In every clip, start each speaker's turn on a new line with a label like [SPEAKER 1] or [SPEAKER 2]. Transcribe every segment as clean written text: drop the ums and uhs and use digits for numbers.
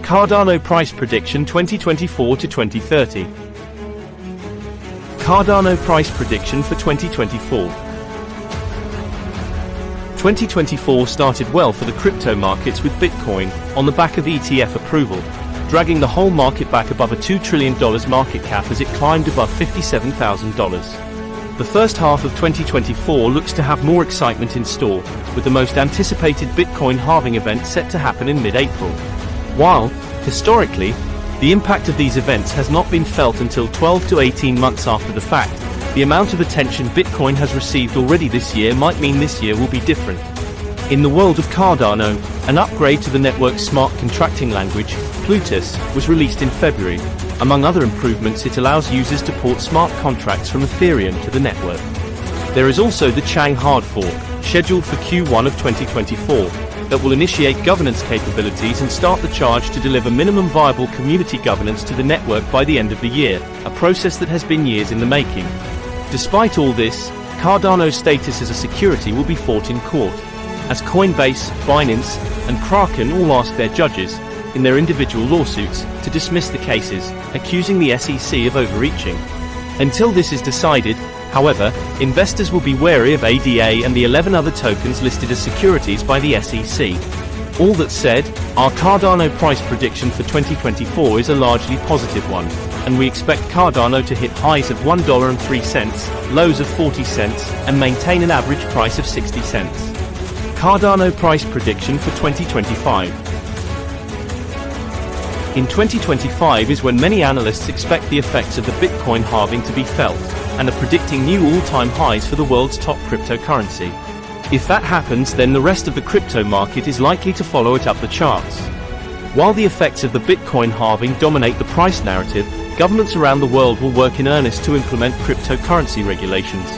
[SPEAKER 1] Cardano price prediction 2024 to 2030. Cardano price prediction for 2024. 2024 started well for the crypto markets, with Bitcoin, on the back of ETF approval, dragging the whole market back above a $2 trillion market cap as it climbed above $57,000. The first half of 2024 looks to have more excitement in store, with the most anticipated Bitcoin halving event set to happen in mid-April. While, historically, the impact of these events has not been felt until 12 to 18 months after the fact, the amount of attention Bitcoin has received already this year might mean this year will be different. In the world of Cardano, an upgrade to the network's smart contracting language, Plutus, was released in February. Among other improvements, it allows users to port smart contracts from Ethereum to the network. There is also the Chang hard fork, scheduled for Q1 of 2024, that will initiate governance capabilities and start the charge to deliver minimum viable community governance to the network by the end of the year, a process that has been years in the making. Despite all this, Cardano's status as a security will be fought in court, as Coinbase, Binance, and Kraken all ask their judges, in their individual lawsuits, to dismiss the cases, accusing the SEC of overreaching. Until this is decided, however, investors will be wary of ADA and the 11 other tokens listed as securities by the SEC. All that said, our Cardano price prediction for 2024 is a largely positive one, and we expect Cardano to hit highs of $1.03, lows of 40 cents, and maintain an average price of 60 cents. Cardano price prediction for 2025. In 2025 is when many analysts expect the effects of the Bitcoin halving to be felt, and are predicting new all-time highs for the world's top cryptocurrency. If that happens, then the rest of the crypto market is likely to follow it up the charts. While the effects of the Bitcoin halving dominate the price narrative, governments around the world will work in earnest to implement cryptocurrency regulations,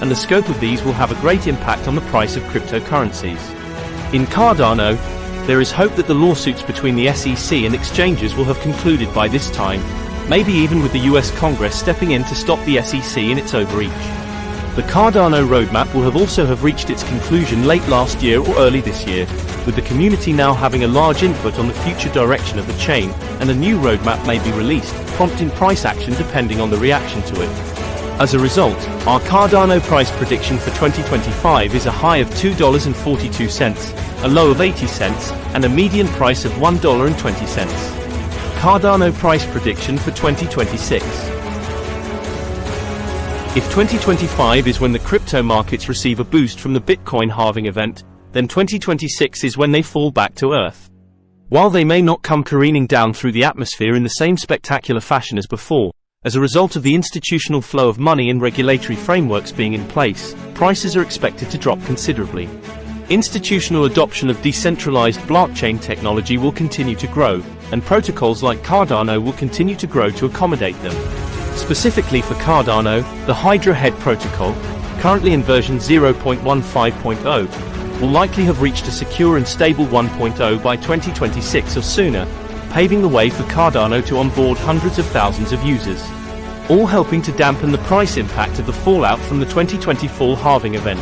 [SPEAKER 1] and the scope of these will have a great impact on the price of cryptocurrencies. In Cardano, there is hope that the lawsuits between the SEC and exchanges will have concluded by this time, maybe even with the US Congress stepping in to stop the SEC in its overreach. The Cardano roadmap will also have reached its conclusion late last year or early this year, with the community now having a large input on the future direction of the chain, and a new roadmap may be released, prompting price action depending on the reaction to it. As a result, our Cardano price prediction for 2025 is a high of $2.42, a low of 80 cents, and a median price of $1.20. Cardano price prediction for 2026. If 2025 is when the crypto markets receive a boost from the Bitcoin halving event, then 2026 is when they fall back to earth. While they may not come careening down through the atmosphere in the same spectacular fashion as before, as a result of the institutional flow of money and regulatory frameworks being in place, prices are expected to drop considerably. Institutional adoption of decentralized blockchain technology will continue to grow, and protocols like Cardano will continue to grow to accommodate them. Specifically for Cardano, the Hydra Head protocol, currently in version 0.15.0, will likely have reached a secure and stable 1.0 by 2026 or sooner, paving the way for Cardano to onboard hundreds of thousands of users, all helping to dampen the price impact of the fallout from the 2024 halving event.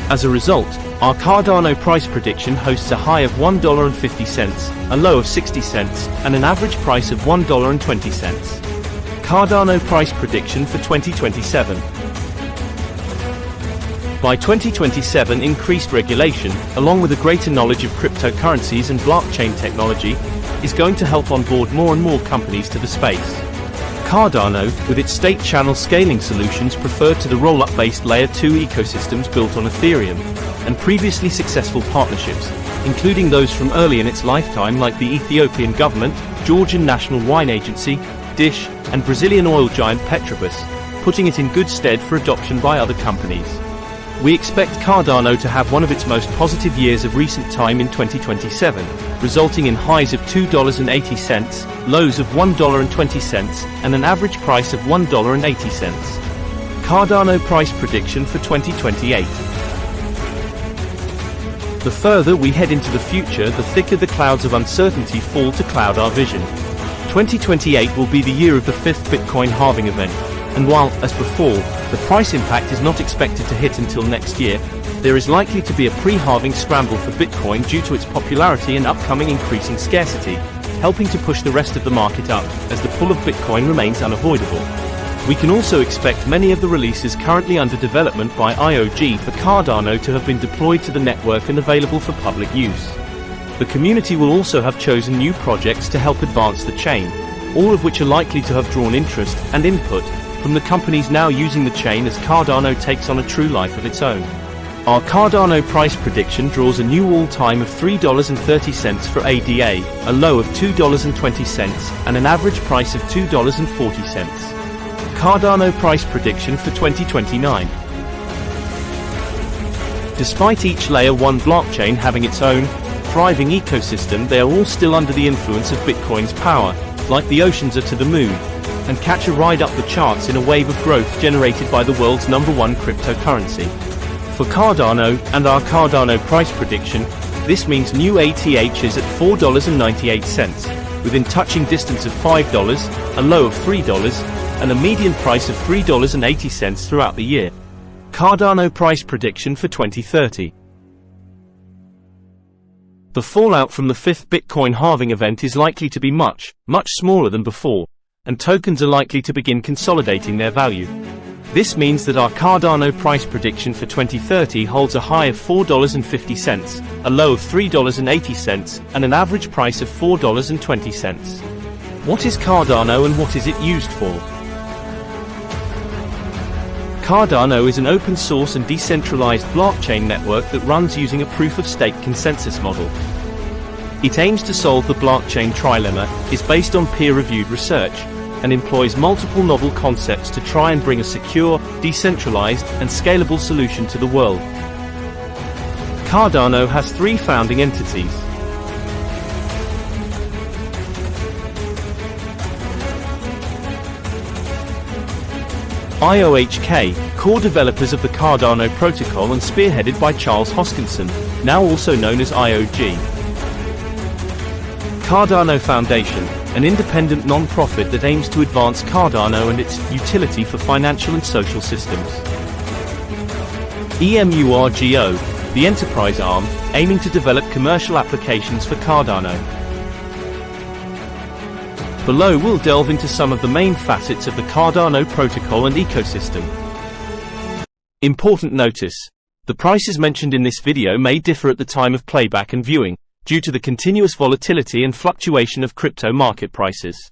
[SPEAKER 1] As a result, our Cardano price prediction hosts a high of $1.50, a low of 60 cents, and an average price of $1.20. Cardano price prediction for 2027. By 2027, increased regulation, along with a greater knowledge of cryptocurrencies and blockchain technology, is going to help onboard more and more companies to the space. Cardano, with its state channel scaling solutions preferred to the roll-up-based Layer 2 ecosystems built on Ethereum, and previously successful partnerships, including those from early in its lifetime like the Ethiopian government, Georgian National Wine Agency, Dish, and Brazilian oil giant Petrobras, putting it in good stead for adoption by other companies. We expect Cardano to have one of its most positive years of recent time in 2027, resulting in highs of $2.80, lows of $1.20, and an average price of $1.80. Cardano price prediction for 2028. The further we head into the future, the thicker the clouds of uncertainty fall to cloud our vision. 2028 will be the year of the 5th Bitcoin halving event, and while, as before, the price impact is not expected to hit until next year, there is likely to be a pre-halving scramble for Bitcoin due to its popularity and upcoming increasing scarcity, helping to push the rest of the market up, as the pull of Bitcoin remains unavoidable. We can also expect many of the releases currently under development by IOG for Cardano to have been deployed to the network and available for public use. The community will also have chosen new projects to help advance the chain, all of which are likely to have drawn interest and input from the companies now using the chain as Cardano takes on a true life of its own. Our Cardano price prediction draws a new all-time of $3.30 for ADA, a low of $2.20, and an average price of $2.40. Cardano price prediction for 2029. Despite each Layer 1 blockchain having its own thriving ecosystem, they are all still under the influence of Bitcoin's power, like the oceans are to the moon, and catch a ride up the charts in a wave of growth generated by the world's #1 cryptocurrency. For Cardano and our Cardano price prediction, this means new ATH is at $4.98, within touching distance of $5, a low of $3, and a median price of $3.80 throughout the year. Cardano price prediction for 2030. The fallout from the 5th Bitcoin halving event is likely to be much smaller than before, and tokens are likely to begin consolidating their value. This means that our Cardano price prediction for 2030 holds a high of $4.50, a low of $3.80, and an average price of $4.20. What is Cardano and what is it used for? Cardano is an open-source and decentralized blockchain network that runs using a proof-of-stake consensus model. It aims to solve the blockchain trilemma, is based on peer-reviewed research, and employs multiple novel concepts to try and bring a secure, decentralized, and scalable solution to the world. Cardano has 3 founding entities. IOHK, core developers of the Cardano protocol and spearheaded by Charles Hoskinson, now also known as IOG. Cardano Foundation, an independent non-profit that aims to advance Cardano and its utility for financial and social systems. EMURGO, the enterprise arm, aiming to develop commercial applications for Cardano. Below we'll delve into some of the main facets of the Cardano protocol and ecosystem. Important notice: the prices mentioned in this video may differ at the time of playback and viewing, due to the continuous volatility and fluctuation of crypto market prices.